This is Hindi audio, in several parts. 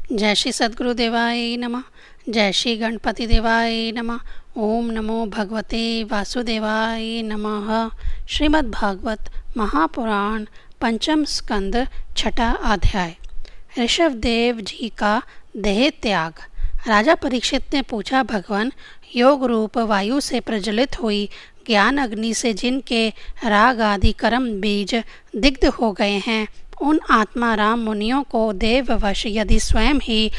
जय श्री सद्गुरु देवाय नमः। जय श्री गणपति देवाय नमः। ओम नमो भगवते वासुदेवाय नमः। श्रीमद् भागवत महापुराण पंचम स्कंद छठा अध्याय। ऋषभदेव जी का देह त्याग। राजा परीक्षित ने पूछा, भगवान, योग रूप वायु से प्रज्वलित हुई ज्ञान अग्नि से जिनके राग आदि कर्म बीज दिग्ध हो गए हैं, उन आत्मा राम मुनियों को देववश यदि स्वयं ही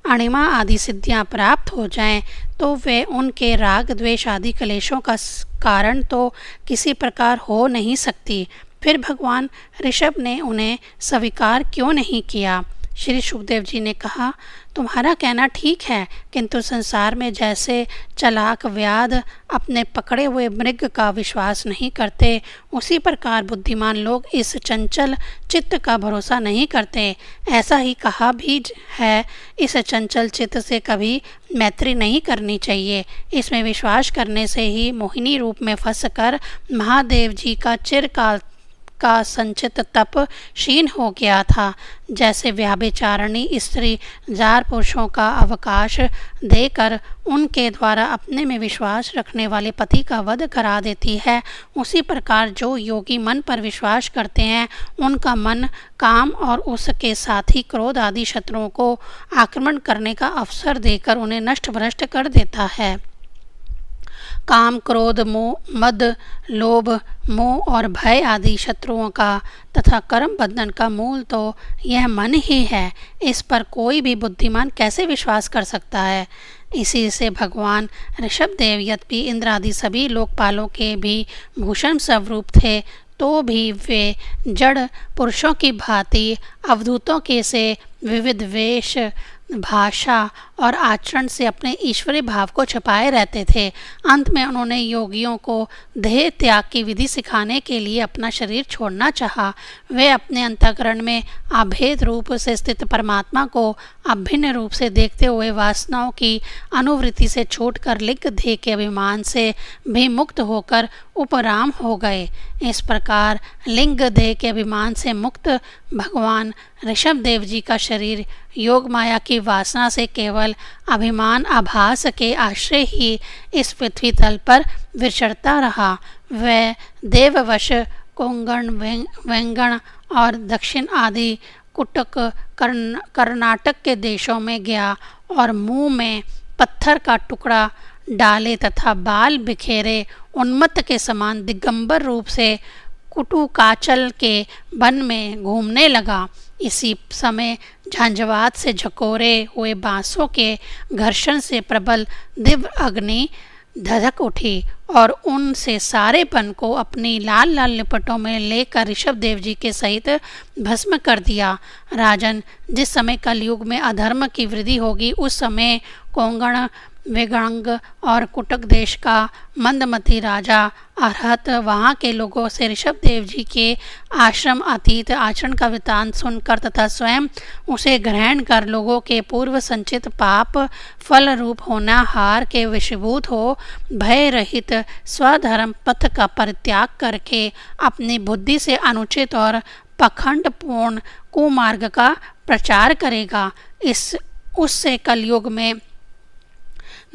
अणिमा आदि सिद्धियां प्राप्त हो जाएं, तो वे उनके राग द्वेष आदि कलेशों का कारण तो किसी प्रकार हो नहीं सकती। फिर भगवान ऋषभ ने उन्हें स्वीकार क्यों नहीं किया? श्री सुखदेव जी ने कहा, तुम्हारा कहना ठीक है, किंतु संसार में जैसे चालाक व्याध अपने पकड़े हुए मृग का विश्वास नहीं करते, उसी प्रकार बुद्धिमान लोग इस चंचल चित्त का भरोसा नहीं करते। ऐसा ही कहा भी है, इस चंचल चित्त से कभी मैत्री नहीं करनी चाहिए। इसमें विश्वास करने से ही मोहिनी रूप में फंसकर महादेव जी का चिरकाल का संचित तप क्षीण हो गया था। जैसे व्याभिचारिणी स्त्री जार पुरुषों का अवकाश देकर उनके द्वारा अपने में विश्वास रखने वाले पति का वध करा देती है, उसी प्रकार जो योगी मन पर विश्वास करते हैं, उनका मन काम और उसके साथ ही क्रोध आदि शत्रुओं को आक्रमण करने का अवसर देकर उन्हें नष्ट भ्रष्ट कर देता है। काम, क्रोध, मोह, मद, लोभ, मोह और भय आदि शत्रुओं का तथा कर्म बंधन का मूल तो यह मन ही है। इस पर कोई भी बुद्धिमान कैसे विश्वास कर सकता है? इसी से भगवान ऋषभदेव यद्यपि इंद्र आदि सभी लोकपालों के भी भूषण स्वरूप थे, तो भी वे जड़ पुरुषों की भांति अवधूतों के से विविध वेश, भाषा और आचरण से ईश्वरीय ईश्वरीय भाव को छिपाए रहते थे। अंत में उन्होंने योगियों को देह त्याग की विधि सिखाने के लिए अपना शरीर छोड़ना चाहा। वे अपने अंतःकरण में अभेद रूप से स्थित परमात्मा को अभिन्न रूप से देखते हुए वासनाओं की अनुवृत्ति से छूटकर लिंग देह के अभिमान से भी मुक्त होकर उपराम हो गए। इस प्रकार लिंग देह के अभिमान से मुक्त भगवान ऋषभदेव जी का शरीर योग माया की वासना से केवल अभिमान आभास के आश्रय ही इस पृथ्वी तल पर विचरता रहा। वह देववश कोंगण, वेंगण और दक्षिण आदि कुटक कर्नाटक के देशों में गया और मुंह में पत्थर का टुकड़ा डाले तथा बाल बिखेरे उन्मत्त के समान दिगंबर रूप से कुटुकाचल के वन में घूमने लगा। इसी समय झंझावात से झकोरे हुए बांसों के घर्षण से प्रबल दिव्य अग्नि धधक उठी और उनसे सारे वन को अपनी लाल लाल लिपटों में लेकर ऋषभदेव जी के सहित भस्म कर दिया। राजन, जिस समय कलयुग में अधर्म की वृद्धि होगी, उस समय कोंगण, वेगंग और कुटक देश का मंदमती राजा अरहत वहाँ के लोगों से ऋषभदेव जी के आश्रम अतीत आचरण का वृत्तांत सुनकर तथा स्वयं उसे ग्रहण कर लोगों के पूर्व संचित पाप फल रूप होनाहार के वशीभूत हो भय रहित स्वधर्म पथ का परित्याग करके अपनी बुद्धि से अनुचित और पखंडपूर्ण कुमार्ग का प्रचार करेगा। उससे कलयुग में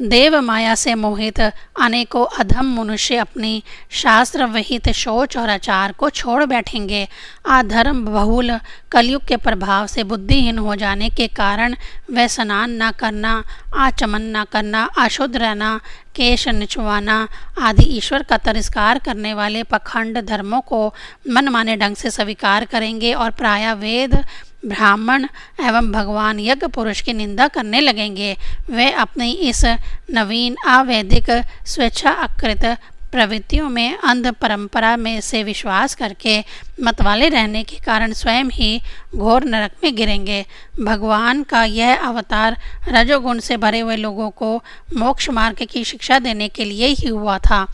देव माया से मोहित अनेकों अधम मनुष्य अपनी शास्त्र विहित सोच और आचार को छोड़ बैठेंगे। अधर्म बहुल कलयुग के प्रभाव से बुद्धिहीन हो जाने के कारण वह स्नान न करना, आचमन न करना, अशुद्ध रहना, केश निचवाना आदि ईश्वर का तिरस्कार करने वाले पखंड धर्मों को मनमाने ढंग से स्वीकार करेंगे और प्रायः वेद, ब्राह्मण एवं भगवान यज्ञ पुरुष की निंदा करने लगेंगे। वे अपनी इस नवीन अवैदिक स्वेच्छाकृत प्रवृत्तियों में अंध परंपरा में से विश्वास करके मतवाले रहने के कारण स्वयं ही घोर नरक में गिरेंगे। भगवान का यह अवतार रजोगुण से भरे हुए लोगों को मोक्ष मार्ग की शिक्षा देने के लिए ही हुआ था।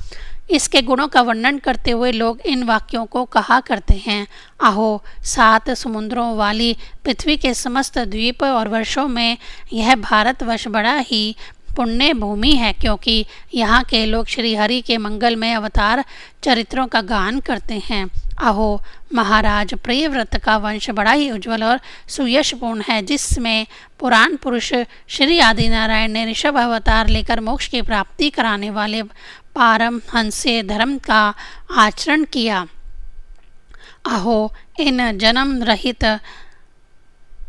इसके गुणों का वर्णन करते हुए लोग इन वाक्यों को कहा करते हैं, अहो, 7 समुद्रों वाली पृथ्वी के समस्त द्वीप और वर्षों में यह भारतवर्ष बड़ा ही पुण्य भूमि है, क्योंकि यहाँ के लोग श्री हरि के मंगलमय अवतार चरित्रों का गान करते हैं। अहो महाराज, प्रियव्रत का वंश बड़ा ही उज्ज्वल और सुयशपूर्ण है, जिसमें पुराण पुरुष श्री आदिनारायण ने ऋषभ अवतार लेकर मोक्ष की प्राप्ति कराने वाले पारमहंस्य धर्म का आचरण किया। अहो इन जन्म रहित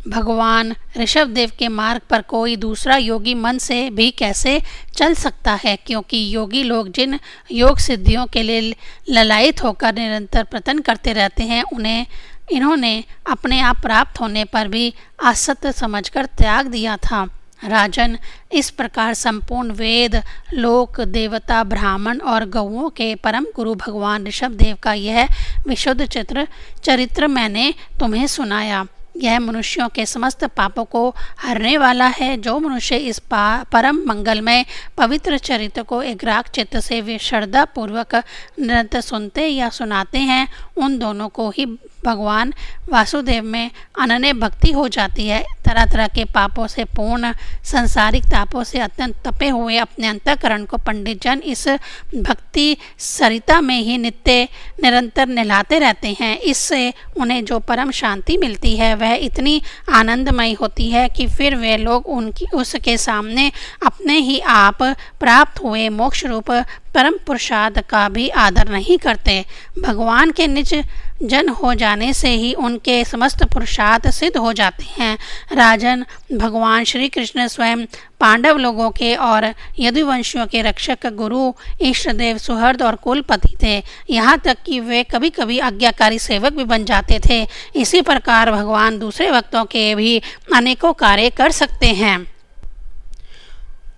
भगवान ऋषभदेव के मार्ग पर कोई दूसरा योगी मन से भी कैसे चल सकता है, क्योंकि योगी लोग जिन योग सिद्धियों के लिए ललायित होकर निरंतर प्रयत्न करते रहते हैं, उन्हें इन्होंने अपने आप प्राप्त होने पर भी असत्य समझकर त्याग दिया था। राजन, इस प्रकार संपूर्ण वेद, लोक, देवता, ब्राह्मण और गौओं के परम गुरु भगवान ऋषभदेव का यह विशुद्ध चरित्र मैंने तुम्हें सुनाया। यह मनुष्यों के समस्त पापों को हरने वाला है। जो मनुष्य इस परम मंगलमय पवित्र चरित्र को एकाग्र चित्त से श्रद्धा पूर्वक निरंतर सुनते या सुनाते हैं, उन दोनों को ही भगवान वासुदेव में अनन्य भक्ति हो जाती है। तरह तरह के पापों से पूर्ण, सांसारिक तापों से अत्यंत तपे हुए अपने अंतःकरण को पंडित जन इस भक्ति सरिता में ही नित्य निरंतर नहलाते रहते हैं। इससे उन्हें जो परम शांति मिलती है वह इतनी आनंदमयी होती है कि फिर वे लोग उसके सामने अपने ही आप प्राप्त हुए मोक्ष रूप परम पुरुषार्थ का भी आदर नहीं करते। भगवान के निज जन हो जाने से ही उनके समस्त पुरुषार्थ सिद्ध हो जाते हैं। राजन, भगवान श्री कृष्ण स्वयं पांडव लोगों के और यदुवंशियों के रक्षक, गुरु, इष्टदेव, सुहृद और कुलपति थे। यहाँ तक कि वे कभी कभी आज्ञाकारी सेवक भी बन जाते थे। इसी प्रकार भगवान दूसरे भक्तों के भी अनेकों कार्य कर सकते हैं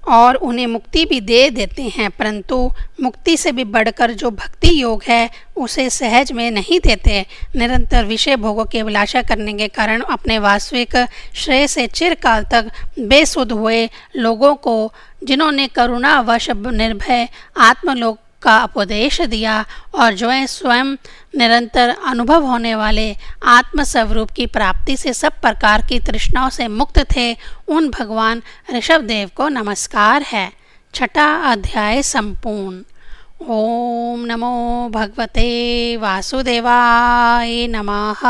और उन्हें मुक्ति भी दे देते हैं, परंतु मुक्ति से भी बढ़कर जो भक्ति योग है उसे सहज में नहीं देते। निरंतर विषय भोगों की अभिलाषा करने के कारण अपने वास्तविक श्रेय से चिरकाल तक बेसुध हुए लोगों को, जिन्होंने करुणावश निर्भय आत्मलोक का उपदेश दिया और जो स्वयं निरंतर अनुभव होने वाले आत्मस्वरूप की प्राप्ति से सब प्रकार की तृष्णाओं से मुक्त थे, उन भगवान ऋषभदेव को नमस्कार है। छठा अध्याय संपूर्ण। ओम नमो भगवते वासुदेवाय नमः।